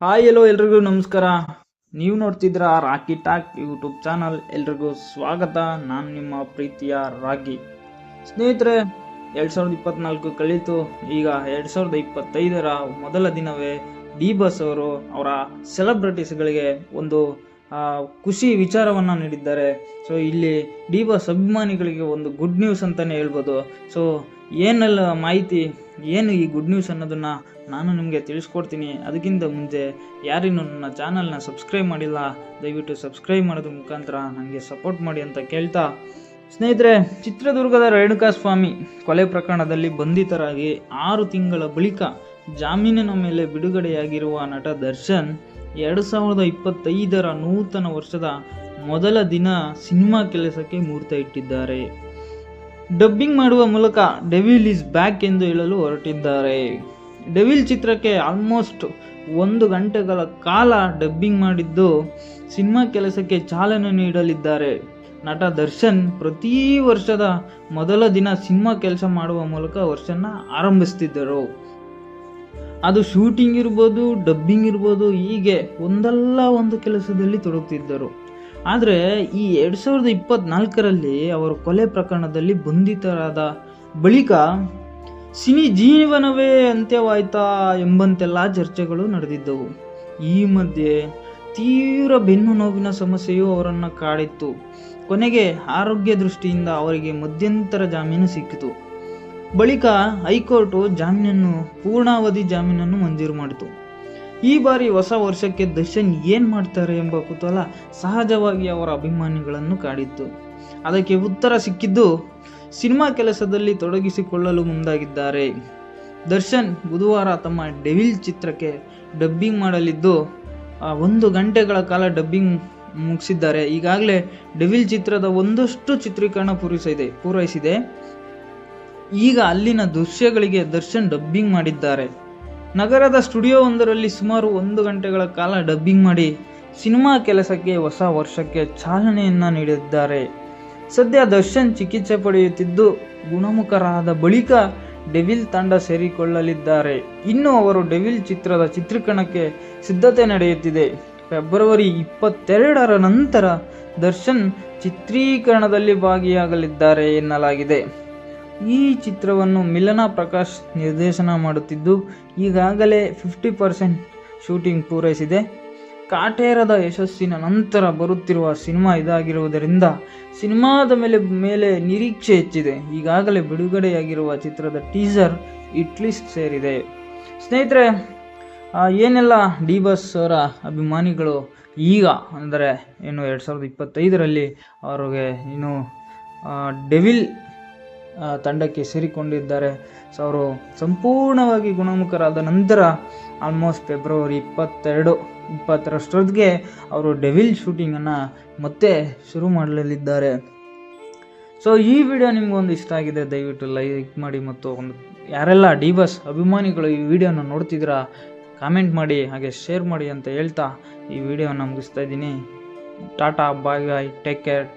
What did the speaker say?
Hi ಎಲ್ಲೋ ಎಲ್ರಿಗೂ ನಮಸ್ಕಾರ. ನೀವು ನೋಡ್ತಿದ್ರ ರಾಕಿ ಟಾಕ್ ಯೂಟ್ಯೂಬ್ ಚಾನಲ್. ಎಲ್ರಿಗೂ ಸ್ವಾಗತ. ನಾನು ನಿಮ್ಮ ಪ್ರೀತಿಯ ರಾಗಿ. ಸ್ನೇಹಿತರೆ, 2024 ಕಳೀತು. ಈಗ 2025ರ ಮೊದಲ ದಿನವೇ ಡಿ ಬಾಸ್ ಅವರು ಅವರ ಸೆಲೆಬ್ರಿಟೀಸ್ಗಳಿಗೆ ಒಂದು ಖುಷಿ ವಿಚಾರವನ್ನು ನೀಡಿದ್ದಾರೆ. ಸೊ ಇಲ್ಲಿ ಡಿ ಬಾಸ್ ಅಭಿಮಾನಿಗಳಿಗೆ ಒಂದು ಗುಡ್ ನ್ಯೂಸ್ ಅಂತಲೇ ಹೇಳ್ಬೋದು. ಸೊ ಏನೆಲ್ಲ ಮಾಹಿತಿ, ಏನು ಈ ಗುಡ್ ನ್ಯೂಸ್ ಅನ್ನೋದನ್ನು ನಾನು ನಿಮಗೆ ತಿಳಿಸ್ಕೊಡ್ತೀನಿ. ಅದಕ್ಕಿಂತ ಮುಂಚೆ ಯಾರಿನ್ನೂ ನನ್ನ ಚಾನಲ್ನ ಸಬ್ಸ್ಕ್ರೈಬ್ ಮಾಡಿಲ್ಲ, ದಯವಿಟ್ಟು ಸಬ್ಸ್ಕ್ರೈಬ್ ಮಾಡೋದ್ರ ಮುಖಾಂತರ ನನಗೆ ಸಪೋರ್ಟ್ ಮಾಡಿ ಅಂತ ಕೇಳ್ತಾ, ಸ್ನೇಹಿತರೆ, ಚಿತ್ರದುರ್ಗದ ರೇಣುಕಾಸ್ವಾಮಿ ಕೊಲೆ ಪ್ರಕರಣದಲ್ಲಿ ಬಂಧಿತರಾಗಿ 6 ತಿಂಗಳ ಬಳಿಕ ಜಾಮೀನಿನ ಮೇಲೆ ಬಿಡುಗಡೆಯಾಗಿರುವ ನಟ ದರ್ಶನ್ 2025ರ ನೂತನ ವರ್ಷದ ಮೊದಲ ದಿನ ಸಿನಿಮಾ ಕೆಲಸಕ್ಕೆ ಮುಹೂರ್ತ ಇಟ್ಟಿದ್ದಾರೆ. ಡಬ್ಬಿಂಗ್ ಮಾಡುವ ಮೂಲಕ ಡೆವಿಲ್ ಈಸ್ ಬ್ಯಾಕ್ ಎಂದು ಹೇಳಲು ಹೊರಟಿದ್ದಾರೆ. ಡೆವಿಲ್ ಚಿತ್ರಕ್ಕೆ ಆಲ್ಮೋಸ್ಟ್ 1 ಗಂಟೆಗಳ ಕಾಲ ಡಬ್ಬಿಂಗ್ ಮಾಡಿದ್ದು ಸಿನಿಮಾ ಕೆಲಸಕ್ಕೆ ಚಾಲನೆ ನೀಡಲಿದ್ದಾರೆ. ನಟ ದರ್ಶನ್ ಪ್ರತಿ ವರ್ಷದ ಮೊದಲ ದಿನ ಸಿನಿಮಾ ಕೆಲಸ ಮಾಡುವ ಮೂಲಕ ವರ್ಷನ ಆರಂಭಿಸ್ತಿದ್ದರು. ಅದು ಶೂಟಿಂಗ್ ಇರ್ಬೋದು, ಡಬ್ಬಿಂಗ್ ಇರ್ಬೋದು, ಹೀಗೆ ಒಂದಲ್ಲ ಒಂದು ಕೆಲಸದಲ್ಲಿ ತೊಡಗುತ್ತಿದ್ದರು. ಆದರೆ ಈ 2024ರಲ್ಲಿ ಅವರು ಕೊಲೆ ಪ್ರಕರಣದಲ್ಲಿ ಬಂಧಿತರಾದ ಬಳಿಕ ಸಿನಿ ಜೀವನವೇ ಅಂತ್ಯವಾಯ್ತಾ ಎಂಬಂತೆಲ್ಲ ಚರ್ಚೆಗಳು ನಡೆದಿದ್ದವು. ಈ ಮಧ್ಯೆ ತೀವ್ರ ಬೆನ್ನು ನೋವಿನ ಸಮಸ್ಯೆಯು ಅವರನ್ನು ಕಾಡಿತ್ತು. ಕೊನೆಗೆ ಆರೋಗ್ಯ ದೃಷ್ಟಿಯಿಂದ ಅವರಿಗೆ ಮಧ್ಯಂತರ ಜಾಮೀನು ಸಿಕ್ಕಿತು. ಬಳಿಕ ಹೈಕೋರ್ಟು ಪೂರ್ಣಾವಧಿ ಜಾಮೀನನ್ನು ಮಂಜೂರು ಮಾಡಿತು. ಈ ಬಾರಿ ಹೊಸ ವರ್ಷಕ್ಕೆ ದರ್ಶನ್ ಏನು ಮಾಡ್ತಾರೆ ಎಂಬ ಕುತೂಹಲ ಸಹಜವಾಗಿ ಅವರ ಅಭಿಮಾನಿಗಳನ್ನು ಕಾಡಿತ್ತು. ಅದಕ್ಕೆ ಉತ್ತರ ಸಿಕ್ಕಿದ್ದು ಸಿನಿಮಾ ಕೆಲಸದಲ್ಲಿ ತೊಡಗಿಸಿಕೊಳ್ಳಲು ಮುಂದಾಗಿದ್ದಾರೆ. ದರ್ಶನ್ ಬುಧವಾರ ತಮ್ಮ ಡೆವಿಲ್ ಚಿತ್ರಕ್ಕೆ ಡಬ್ಬಿಂಗ್ ಮಾಡಲಿದ್ದು 1 ಗಂಟೆಗಳ ಕಾಲ ಡಬ್ಬಿಂಗ್ ಮುಗಿಸಿದ್ದಾರೆ. ಈಗಾಗಲೇ ಡೆವಿಲ್ ಚಿತ್ರದ ಒಂದಷ್ಟು ಚಿತ್ರೀಕರಣ ಪೂರೈಸಿದೆ. ಈಗ ಅಲ್ಲಿನ ದೃಶ್ಯಗಳಿಗೆ ದರ್ಶನ್ ಡಬ್ಬಿಂಗ್ ಮಾಡಿದ್ದಾರೆ. ನಗರದ ಸ್ಟುಡಿಯೋವೊಂದರಲ್ಲಿ ಸುಮಾರು 1 ಗಂಟೆಗಳ ಕಾಲ ಡಬ್ಬಿಂಗ್ ಮಾಡಿ ಸಿನಿಮಾ ಕೆಲಸಕ್ಕೆ ಹೊಸ ವರ್ಷಕ್ಕೆ ಚಾಲನೆಯನ್ನ ನೀಡಿದ್ದಾರೆ. ಸದ್ಯ ದರ್ಶನ್ ಚಿಕಿತ್ಸೆ ಪಡೆಯುತ್ತಿದ್ದು ಗುಣಮುಖರಾದ ಬಳಿಕ ಡೆವಿಲ್ ತಂಡ ಸೇರಿಕೊಳ್ಳಲಿದ್ದಾರೆ. ಇನ್ನು ಅವರು ಡೆವಿಲ್ ಚಿತ್ರದ ಚಿತ್ರೀಕರಣಕ್ಕೆ ಸಿದ್ಧತೆ ನಡೆಯುತ್ತಿದೆ. ಫೆಬ್ರವರಿ 22ರ ನಂತರ ದರ್ಶನ್ ಚಿತ್ರೀಕರಣದಲ್ಲಿ ಭಾಗಿಯಾಗಲಿದ್ದಾರೆ ಎನ್ನಲಾಗಿದೆ. ಈ ಚಿತ್ರವನ್ನು ಮಿಲನಾ ಪ್ರಕಾಶ್ ನಿರ್ದೇಶನ ಮಾಡುತ್ತಿದ್ದು ಈಗಾಗಲೇ 50% ಶೂಟಿಂಗ್ ಪೂರೈಸಿದೆ. ಕಾಟೇರದ ಯಶಸ್ಸಿನ ನಂತರ ಬರುತ್ತಿರುವ ಸಿನಿಮಾ ಇದಾಗಿರುವುದರಿಂದ ಸಿನಿಮಾದ ಮೇಲೆ ನಿರೀಕ್ಷೆ ಹೆಚ್ಚಿದೆ. ಈಗಾಗಲೇ ಬಿಡುಗಡೆಯಾಗಿರುವ ಚಿತ್ರದ ಟೀಸರ್ ಹಿಟ್ ಲಿಸ್ಟ್ ಸೇರಿದೆ. ಸ್ನೇಹಿತರೆ, ಏನೆಲ್ಲ ಡಿ ಬಾಸ್ ಅವರ ಅಭಿಮಾನಿಗಳು ಈಗ ಅಂದರೆ 2025ರಲ್ಲಿ ಅವ್ರಿಗೆ ಡೆವಿಲ್ ತಂಡಕ್ಕೆ ಸೇರಿಕೊಂಡಿದ್ದಾರೆ. ಸೊ ಅವರು ಸಂಪೂರ್ಣವಾಗಿ ಗುಣಮುಖರಾದ ನಂತರ ಆಲ್ಮೋಸ್ಟ್ ಫೆಬ್ರವರಿ 22-20ರಷ್ಟೊತ್ತಿಗೆ ಅವರು ಡೆವಿಲ್ ಶೂಟಿಂಗನ್ನು ಮತ್ತೆ ಶುರು ಮಾಡಲಿದ್ದಾರೆ. ಸೊ ಈ ವಿಡಿಯೋ ನಿಮಗೊಂದು ಇಷ್ಟ ಆಗಿದೆ, ದಯವಿಟ್ಟು ಲೈಕ್ ಮಾಡಿ. ಮತ್ತು ಯಾರೆಲ್ಲ ಡಿ ಬಾಸ್ ಅಭಿಮಾನಿಗಳು ಈ ವಿಡಿಯೋನ ನೋಡ್ತಿದ್ದೀರಾ ಕಾಮೆಂಟ್ ಮಾಡಿ, ಹಾಗೆ ಶೇರ್ ಮಾಡಿ ಅಂತ ಹೇಳ್ತಾ ಈ ವಿಡಿಯೋನ ಮುಗಿಸ್ತಾ ಇದ್ದೀನಿ. ಟಾಟಾ, ಬಾಯ್ ಬಾಯ್, ಟೇಕ್ ಕೇರ್.